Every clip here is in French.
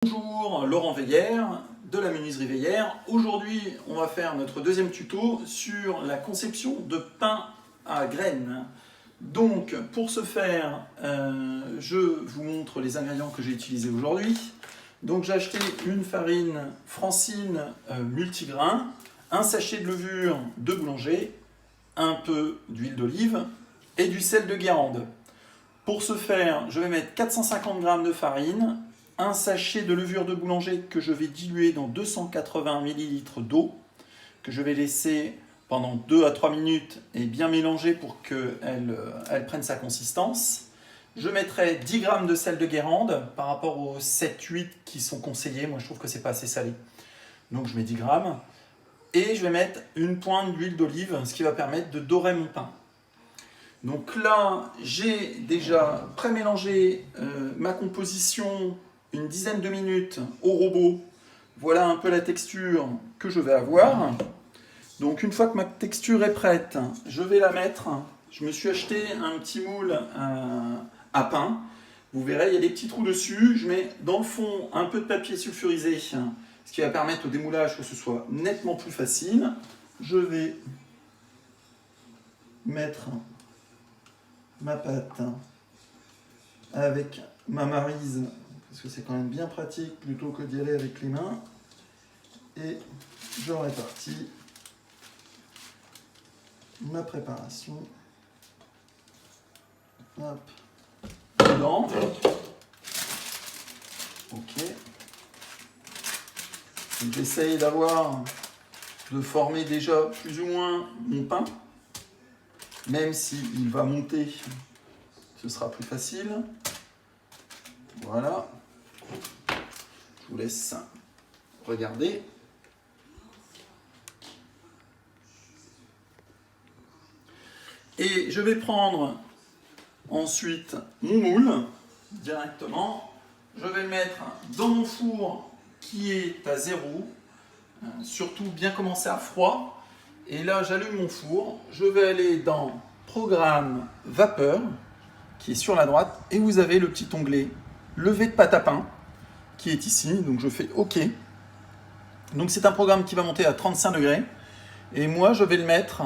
Bonjour, Laurent Veillère de la menuiserie Veillère. Aujourd'hui, on va faire notre deuxième tuto sur la conception de pain à graines. Donc, pour ce faire, je vous montre les ingrédients que j'ai utilisés aujourd'hui. Donc, j'ai acheté une farine Francine multigrain, un sachet de levure de boulanger, un peu d'huile d'olive et du sel de Guérande. Pour ce faire, je vais mettre 450 g de farine, un sachet de levure de boulanger que je vais diluer dans 280 ml d'eau, que je vais laisser pendant 2 à 3 minutes et bien mélanger pour qu'elle prenne sa consistance. Je mettrai 10 g de sel de Guérande par rapport aux 7-8 qui sont conseillés. Moi, je trouve que c'est pas assez salé. Donc, je mets 10 g. Et je vais mettre une pointe d'huile d'olive, ce qui va permettre de dorer mon pain. Donc là, j'ai déjà pré-mélangé ma composition une dizaine de minutes au robot. Voilà un peu la texture que je vais avoir. Donc une fois que ma texture est prête, je vais la mettre. Je me suis acheté un petit moule à pain. Vous verrez, il y a des petits trous dessus. Je mets dans le fond un peu de papier sulfurisé, ce qui va permettre au démoulage que ce soit nettement plus facile. Je vais mettre ma pâte avec ma maryse, parce que c'est quand même bien pratique plutôt que d'y aller avec les mains. Et je répartis ma préparation. Hop, dedans. Ok. J'essaye de former déjà plus ou moins mon pain. Même s'il va monter, ce sera plus facile. Voilà. Je vous laisse regarder. Et je vais prendre ensuite mon moule directement. Je vais le mettre dans mon four qui est à 0. Surtout bien commencer à froid. Et là, j'allume mon four. Je vais aller dans Programme Vapeur, qui est sur la droite. Et vous avez le petit onglet Lever de pâte à pain, qui est ici. Donc, je fais OK. Donc, c'est un programme qui va monter à 35 degrés. Et moi, je vais le mettre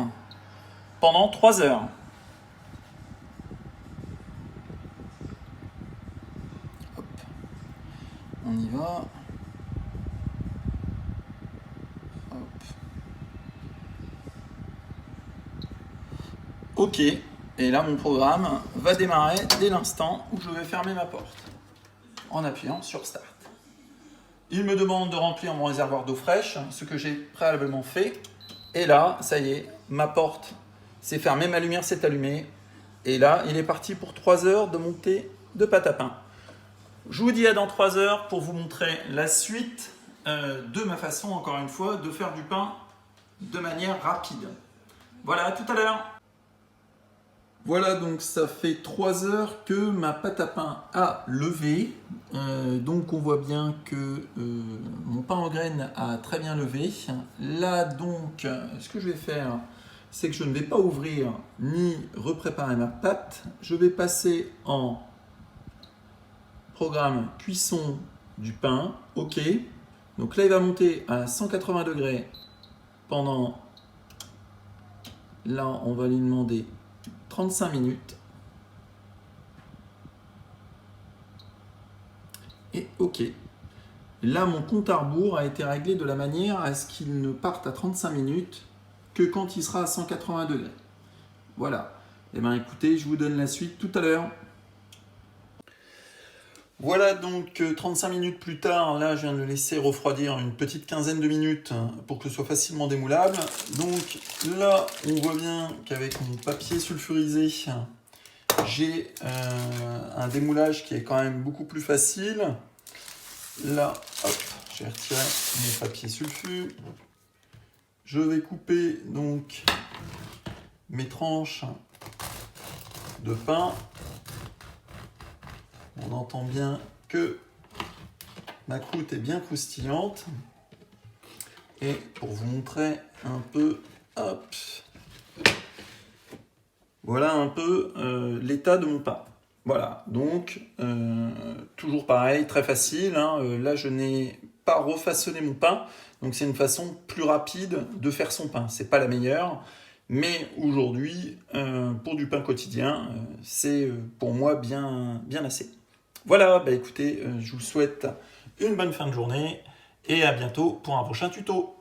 pendant 3 heures. Hop. On y va. OK, et là mon programme va démarrer dès l'instant où je vais fermer ma porte en appuyant sur Start. Il me demande de remplir mon réservoir d'eau fraîche, ce que j'ai préalablement fait. Et là, ça y est, ma porte s'est fermée, ma lumière s'est allumée. Et là, il est parti pour 3 heures de montée de pâte à pain. Je vous dis à dans 3 heures pour vous montrer la suite de ma façon, encore une fois, de faire du pain de manière rapide. Voilà, à tout à l'heure. Voilà, donc ça fait 3 heures que ma pâte à pain a levé. Donc on voit bien que mon pain en graines a très bien levé. Là donc, ce que je vais faire, c'est que je ne vais pas ouvrir ni repréparer ma pâte. Je vais passer en programme cuisson du pain. OK. Donc là, il va monter à 180 degrés pendant... Là, on va lui demander 35 minutes. Et OK. Là, mon compte à rebours a été réglé de la manière à ce qu'il ne parte à 35 minutes que quand il sera à 180 degrés. Voilà. Eh bien, écoutez, je vous donne la suite tout à l'heure. Voilà donc 35 minutes plus tard, là je viens de le laisser refroidir une petite quinzaine de minutes pour que ce soit facilement démoulable. Donc là on voit bien qu'avec mon papier sulfurisé, j'ai un démoulage qui est quand même beaucoup plus facile. Là, hop, j'ai retiré mon papier sulfu. Je vais couper donc mes tranches de pain. On entend bien que ma croûte est bien croustillante. Et pour vous montrer un peu, hop, voilà un peu l'état de mon pain. Voilà, donc toujours pareil, très facile, hein. Là, je n'ai pas refaçonné mon pain, donc c'est une façon plus rapide de faire son pain. C'est pas la meilleure, mais aujourd'hui, pour du pain quotidien, c'est pour moi bien assez. Voilà, bah écoutez, je vous souhaite une bonne fin de journée et à bientôt pour un prochain tuto.